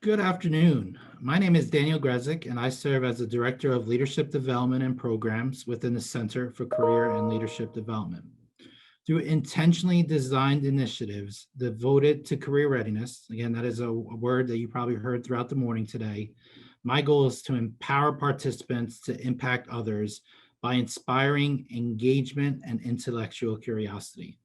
Good afternoon. My name is Daniel Grezik, and I serve as the Director of Leadership Development and Programs within the Center for Career and Leadership Development. Through intentionally designed initiatives devoted to career readiness, again, that is a word that you probably heard throughout the morning today, my goal is to empower participants to impact others by inspiring engagement and intellectual curiosity.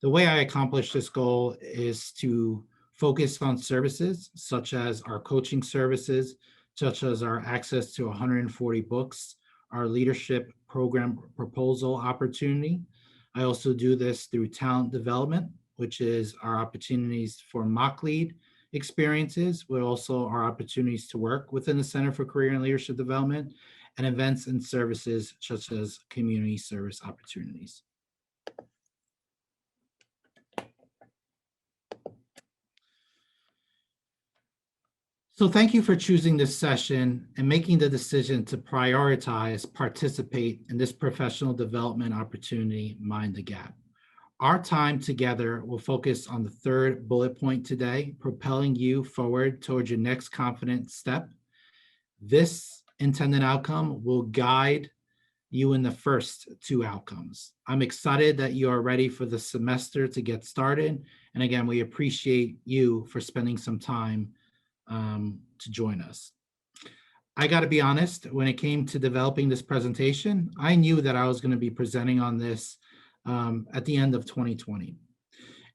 The way I accomplish this goal is to focus on services such as our coaching services, such as our access to 140 books, our leadership program proposal opportunity. I also do this through talent development, which is our opportunities for mock lead experiences, but also our opportunities to work within the Center for Career and Leadership Development, and events and services such as community service opportunities. So thank you for choosing this session and making the decision to prioritize, participate in this professional development opportunity, Mind the Gap. Our time together will focus on the third bullet point today, propelling you forward towards your next confident step. This intended outcome will guide you in the first two outcomes. I'm excited that you are ready for the semester to get started. And again, we appreciate you for spending some time to join us. I got to be honest, when it came to developing this presentation, I knew that I was going to be presenting on this at the end of 2020.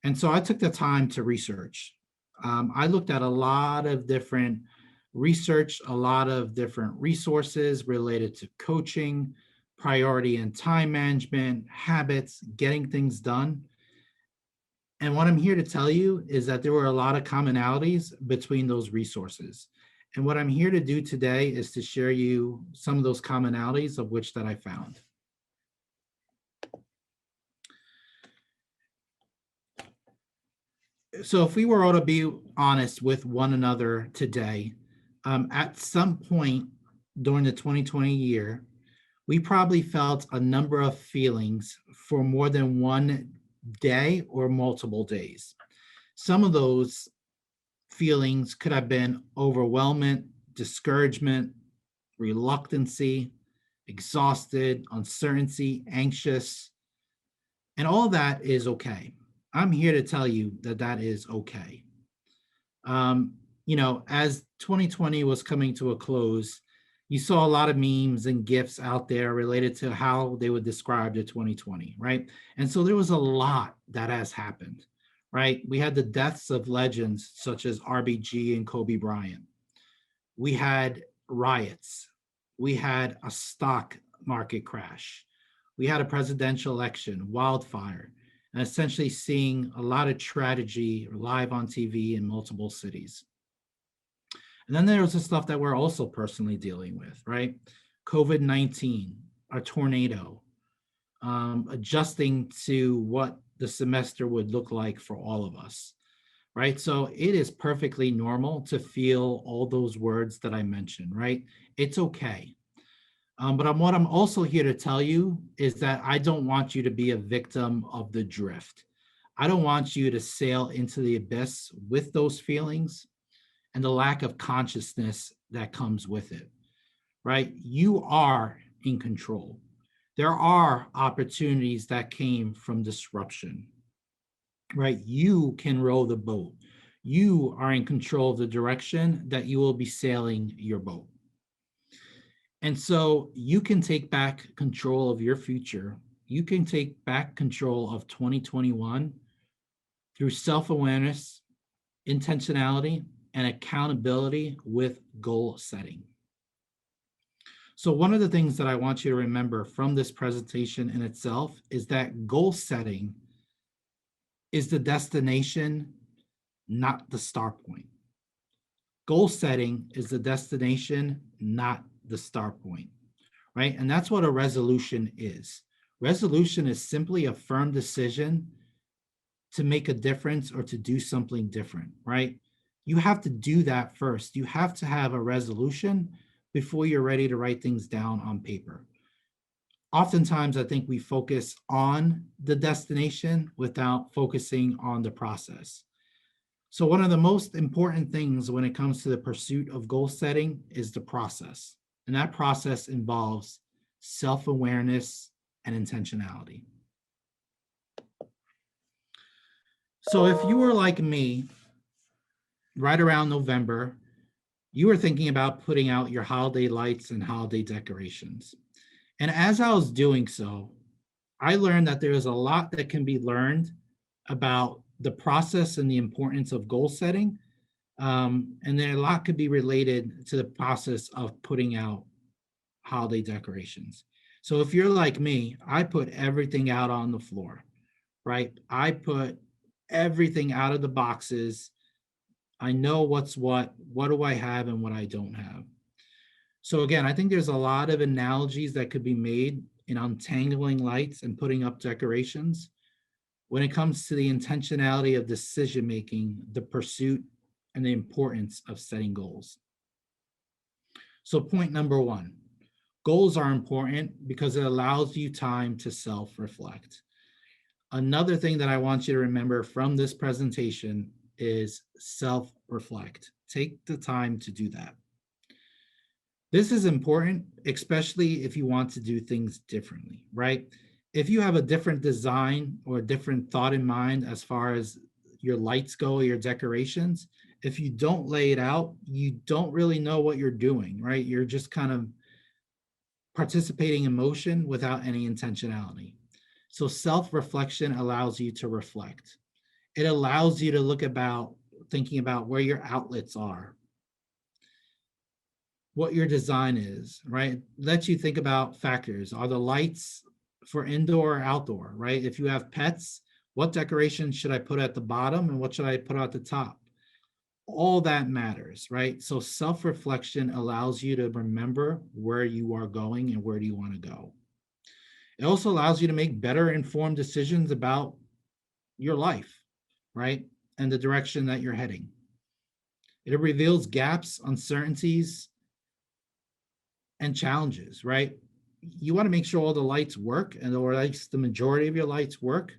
And so I took the time to research. I looked at a lot of different research, a lot of different resources related to coaching, priority and time management, habits, getting things done. And what I'm here to tell you is that there were a lot of commonalities between those resources. And what I'm here to do today is to share you some of those commonalities of which that I found. So if we were all to be honest with one another today, at some point during the 2020 year, we probably felt a number of feelings for more than one day or multiple days. Some of those feelings could have been overwhelmment, discouragement, reluctancy, exhausted, uncertainty, anxious, and all that is okay. I'm here to tell you that that is okay. As 2020 was coming to a close, you saw a lot of memes and GIFs out there related to how they would describe the 2020, right? And so there was a lot that has happened, right? We had the deaths of legends such as RBG and Kobe Bryant. We had riots. We had a stock market crash. We had a presidential election, wildfire, and essentially seeing a lot of tragedy live on TV in multiple cities. And then there was the stuff that we're also personally dealing with, right? COVID-19, a tornado, adjusting to what the semester would look like for all of us, right? So it is perfectly normal to feel all those words that I mentioned, right? It's okay. But what I'm also here to tell you is that I don't want you to be a victim of the drift. I don't want you to sail into the abyss with those feelings and the lack of consciousness that comes with it, right? You are in control. There are opportunities that came from disruption, right? You can row the boat. You are in control of the direction that you will be sailing your boat. And so you can take back control of your future. You can take back control of 2021 through self-awareness, intentionality, and accountability with goal setting. So one of the things that I want you to remember from this presentation in itself is that goal setting is the destination, not the start point. Goal setting is the destination, not the start point, right? And that's what a resolution is. Resolution is simply a firm decision to make a difference or to do something different, right? You have to do that first. You have to have a resolution before you're ready to write things down on paper. Oftentimes, I think we focus on the destination without focusing on the process. So one of the most important things when it comes to the pursuit of goal setting is the process. And that process involves self-awareness and intentionality. So if you were like me, right around November, you were thinking about putting out your holiday lights and holiday decorations. And as I was doing so, I learned that there's a lot that can be learned about the process and the importance of goal setting. And then a lot could be related to the process of putting out holiday decorations. So if you're like me, I put everything out on the floor, right? I put everything out of the boxes. I know what's what do I have and what I don't have. So again, I think there's a lot of analogies that could be made in untangling lights and putting up decorations when it comes to the intentionality of decision making, the pursuit, and the importance of setting goals. So, point number one, goals are important because it allows you time to self reflect. Another thing that I want you to remember from this presentation is self reflect. Take the time to do that. This is important, especially if you want to do things differently, right? If you have a different design or a different thought in mind as far as your lights go, your decorations, if you don't lay it out, you don't really know what you're doing, right? You're just kind of participating in motion without any intentionality. So self-reflection allows you to reflect. It allows you to look about thinking about where your outlets are, what your design is, right? Lets you think about factors. Are the lights for indoor or outdoor, right? If you have pets, what decorations should I put at the bottom and what should I put at the top? All that matters, right? So self-reflection allows you to remember where you are going and where do you want to go. It also allows you to make better informed decisions about your life, right? And the direction that you're heading. It reveals gaps, uncertainties, and challenges, right? You want to make sure all the lights work, and or at least the majority of your lights work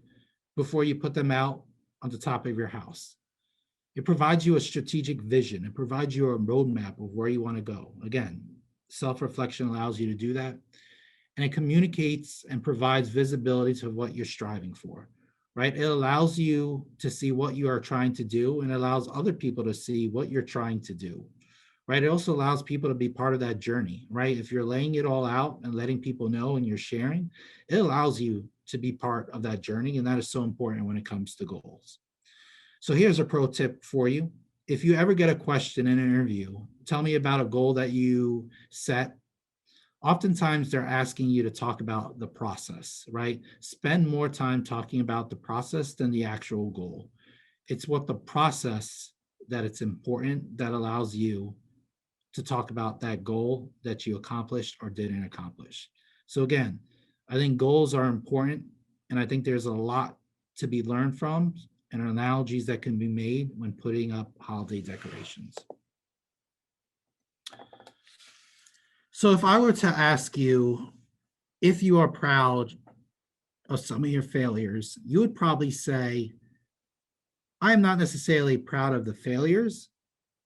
before you put them out on the top of your house. It provides you a strategic vision. It provides you a roadmap of where you want to go. Again, self-reflection allows you to do that. And it communicates and provides visibility to what you're striving for, right? It allows you to see what you are trying to do and allows other people to see what you're trying to do, right? It also allows people to be part of that journey, right? If you're laying it all out and letting people know and you're sharing, it allows you to be part of that journey. And that is so important when it comes to goals. So here's a pro tip for you. If you ever get a question in an interview, tell me about a goal that you set. Oftentimes they're asking you to talk about the process, right? Spend more time talking about the process than the actual goal. It's what the process that it's important that allows you to talk about that goal that you accomplished or didn't accomplish. So again, I think goals are important, and I think there's a lot to be learned from and analogies that can be made when putting up holiday decorations. So if I were to ask you if you are proud of some of your failures, you would probably say, I'm not necessarily proud of the failures,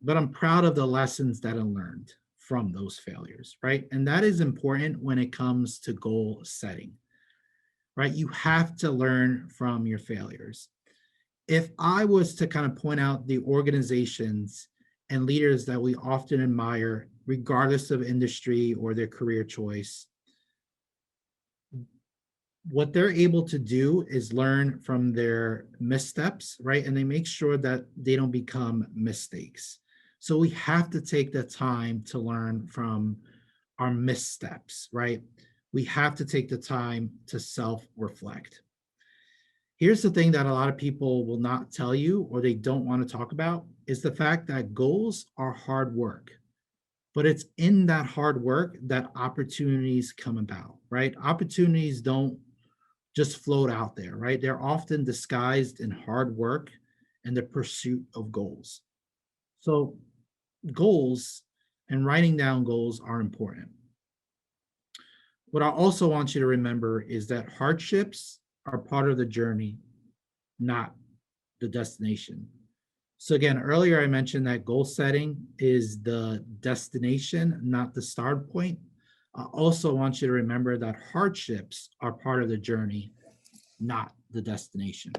but I'm proud of the lessons that I learned from those failures, right? And that is important when it comes to goal setting, right? You have to learn from your failures. If I was to kind of point out the organizations and leaders that we often admire, regardless of industry or their career choice, what they're able to do is learn from their missteps, right? And they make sure that they don't become mistakes. So we have to take the time to learn from our missteps, right? We have to take the time to self-reflect. Here's the thing that a lot of people will not tell you or they don't want to talk about is the fact that goals are hard work. But it's in that hard work that opportunities come about, right? Opportunities don't just float out there, right? They're often disguised in hard work and the pursuit of goals. So, goals and writing down goals are important. What I also want you to remember is that hardships are part of the journey, not the destination. So again, earlier I mentioned that goal setting is the destination, not the start point. I also want you to remember that hardships are part of the journey, not the destination.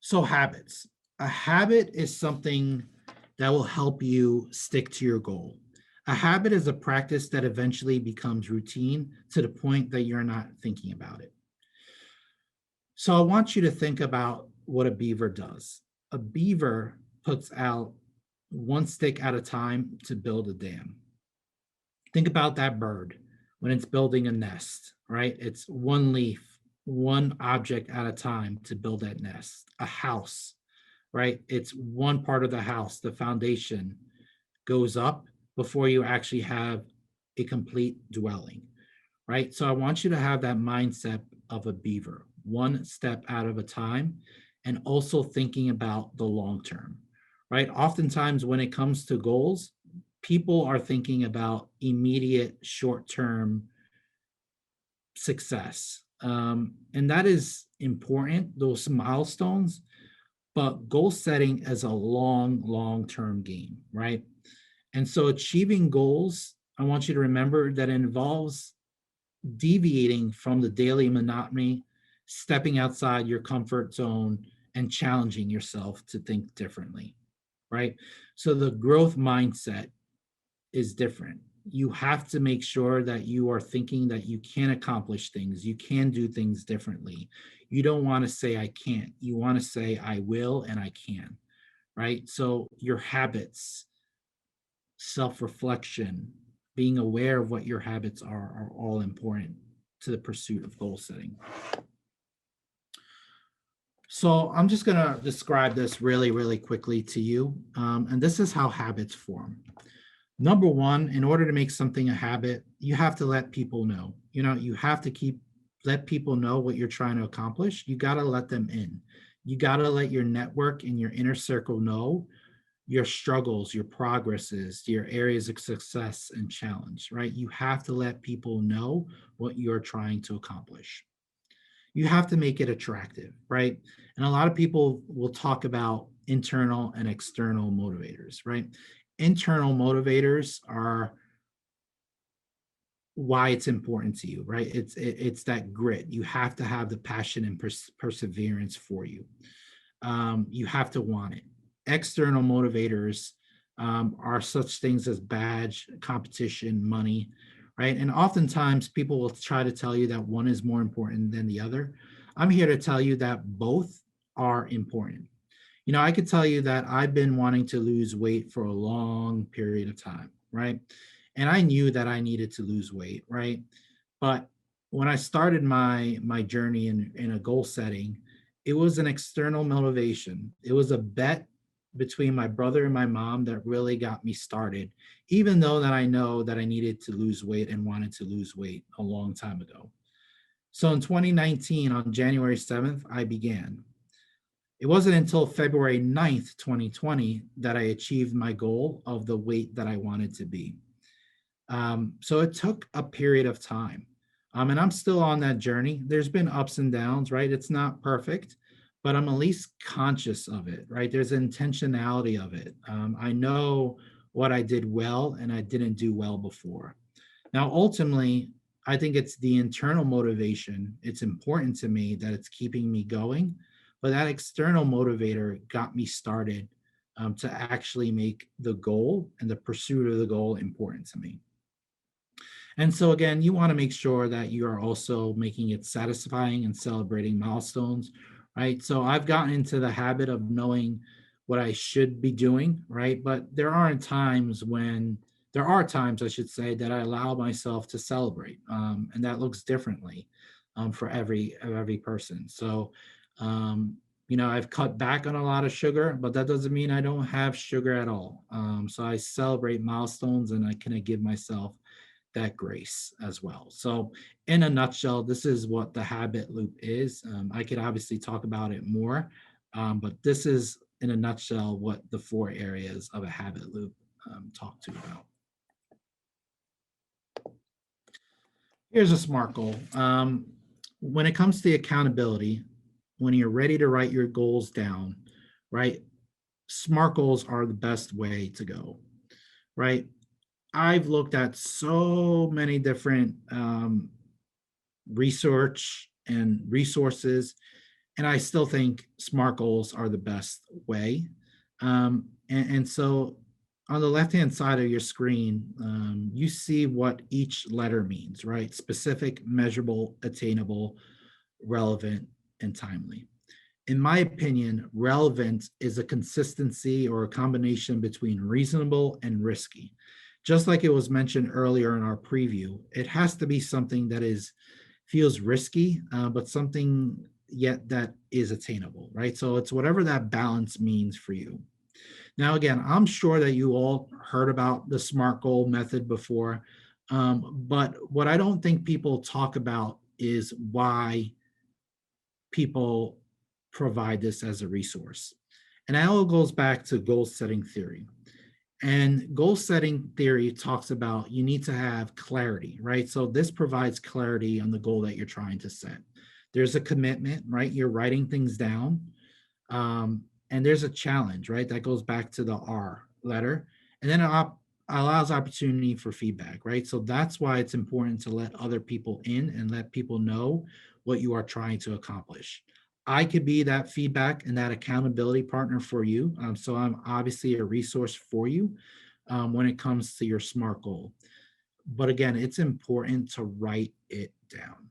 So habits. A habit is something that will help you stick to your goal. A habit is a practice that eventually becomes routine to the point that you're not thinking about it. So I want you to think about what a beaver does. A beaver puts out one stick at a time to build a dam. Think about that bird when it's building a nest, right? It's one leaf, one object at a time to build that nest. A house, right? It's one part of the house, the foundation goes up before you actually have a complete dwelling, right? So I want you to have that mindset of a beaver, one step out of a time, and also thinking about the long term, right? Oftentimes, when it comes to goals, people are thinking about immediate short term success. And that is important, those milestones, but goal setting is a long term game, right? And so achieving goals, I want you to remember that it involves deviating from the daily monotony, stepping outside your comfort zone, and challenging yourself to think differently, right? So the growth mindset is different. You have to make sure that you are thinking that you can accomplish things, you can do things differently. You don't want to say, I can't. You want to say, I will and I can, right? So your habits, self reflection, being aware of what your habits are all important to the pursuit of goal setting. So I'm just going to describe this really quickly to you. And this is how habits form. Number one, in order to make something a habit, you have to let people know. You have to let people know what you're trying to accomplish. You got to let them in. You got to let your network and your inner circle know your struggles, your progresses, your areas of success and challenge, right? You have to let people know what you're trying to accomplish. You have to make it attractive, right? And a lot of people will talk about internal and external motivators, right? Internal motivators are why it's important to you, right? It's that grit. You have to have the passion and perseverance for you. You have to want it. External motivators are such things as badge, competition, money, right? And oftentimes people will try to tell you that one is more important than the other. I'm here to tell you that both are important. I could tell you that I've been wanting to lose weight for a long period of time, right? And I knew that I needed to lose weight, right? But when I started my journey in a goal setting, it was an external motivation. It was a bet between my brother and my mom that really got me started, even though that I know that I needed to lose weight and wanted to lose weight a long time ago. So in 2019, on January 7th, I began. It wasn't until February 9th, 2020, that I achieved my goal of the weight that I wanted to be. So it took a period of time. And I'm still on that journey. There's been ups and downs, right? It's not perfect, but I'm at least conscious of it, right? There's intentionality of it. I know what I did well and I didn't do well before. Now, ultimately, I think it's the internal motivation. It's important to me that it's keeping me going, but that external motivator got me started to actually make the goal and the pursuit of the goal important to me. And so again, you want to make sure that you are also making it satisfying and celebrating milestones, right? So I've gotten into the habit of knowing what I should be doing, right? But there are times, I should say, that I allow myself to celebrate, and that looks differently for every person. So, I've cut back on a lot of sugar, but that doesn't mean I don't have sugar at all. So I celebrate milestones, and I kind of give myself that grace as well. So, in a nutshell, this is what the habit loop is. I could obviously talk about it more, but this is, in a nutshell, what the 4 areas of a habit loop talk to about. Here's a SMART goal. When it comes to the accountability, when you're ready to write your goals down, right? SMART goals are the best way to go, right? I've looked at so many different research and resources, and I still think SMART goals are the best way. And so on the left-hand side of your screen, you see what each letter means, right? Specific, measurable, attainable, relevant, and timely. In my opinion, relevant is a consistency or a combination between reasonable and risky. Just like it was mentioned earlier in our preview, it has to be something that is feels risky, but something yet that is attainable, right? So it's whatever that balance means for you. Now, again, I'm sure that you all heard about the SMART goal method before, but what I don't think people talk about is why people provide this as a resource. And that all goes back to goal setting theory. And goal setting theory talks about you need to have clarity, right? So this provides clarity on the goal that you're trying to set. There's a commitment, right? You're writing things down. And there's a challenge, right? That goes back to the R letter. And then it allows opportunity for feedback, right? So that's why it's important to let other people in and let people know what you are trying to accomplish. I could be that feedback and that accountability partner for you. So I'm obviously a resource for you when it comes to your SMART goal. But again, it's important to write it down.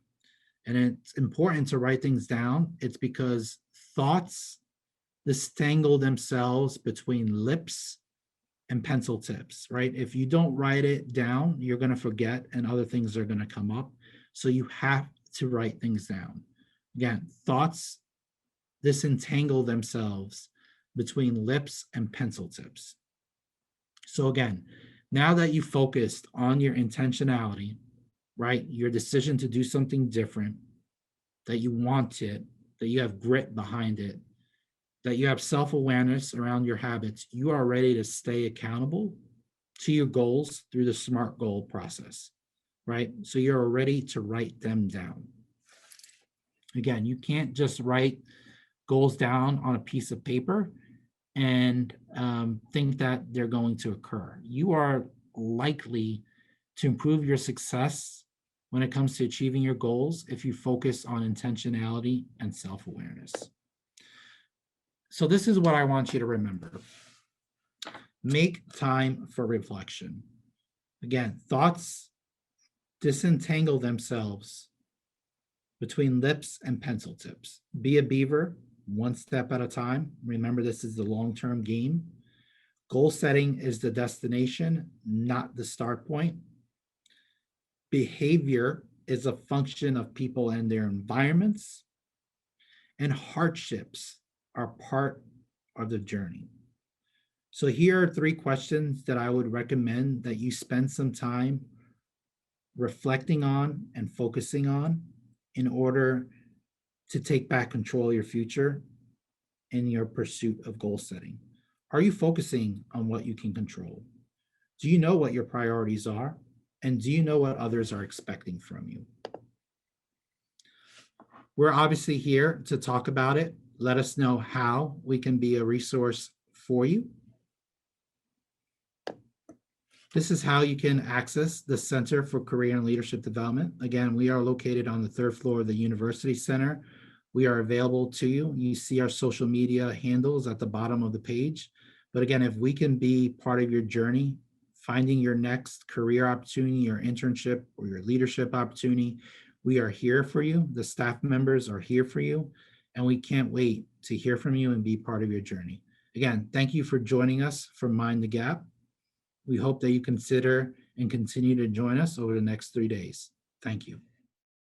And it's important to write things down. It's because thoughts disentangle themselves between lips and pencil tips, right? If you don't write it down, you're going to forget and other things are going to come up. So you have to write things down. Again, thoughts disentangle themselves between lips and pencil tips. So again, now that you focused on your intentionality, right? Your decision to do something different, that you want it, that you have grit behind it, that you have self-awareness around your habits, you are ready to stay accountable to your goals through the SMART goal process, right? So you're ready to write them down. Again, you can't just write goals down on a piece of paper and think that they're going to occur. You are likely to improve your success when it comes to achieving your goals if you focus on intentionality and self-awareness. So this is what I want you to remember. Make time for reflection. Again, thoughts disentangle themselves between lips and pencil tips. Be a beaver, one step at a time. Remember, this is the long-term game. Goal setting is the destination, not the start point. Behavior is a function of people and their environments. And hardships are part of the journey. So here are 3 questions that I would recommend that you spend some time reflecting on and focusing on in order to take back control of your future in your pursuit of goal setting. Are you focusing on what you can control? Do you know what your priorities are? And do you know what others are expecting from you? We're obviously here to talk about it. Let us know how we can be a resource for you. This is how you can access the Center for Career and Leadership Development. Again, we are located on the 3rd floor of the University Center. We are available to you. You see our social media handles at the bottom of the page. But again, if we can be part of your journey, finding your next career opportunity, your internship, or your leadership opportunity, we are here for you. The staff members are here for you, and we can't wait to hear from you and be part of your journey. Again, thank you for joining us for Mind the Gap. We hope that you consider and continue to join us over the next 3 days. Thank you.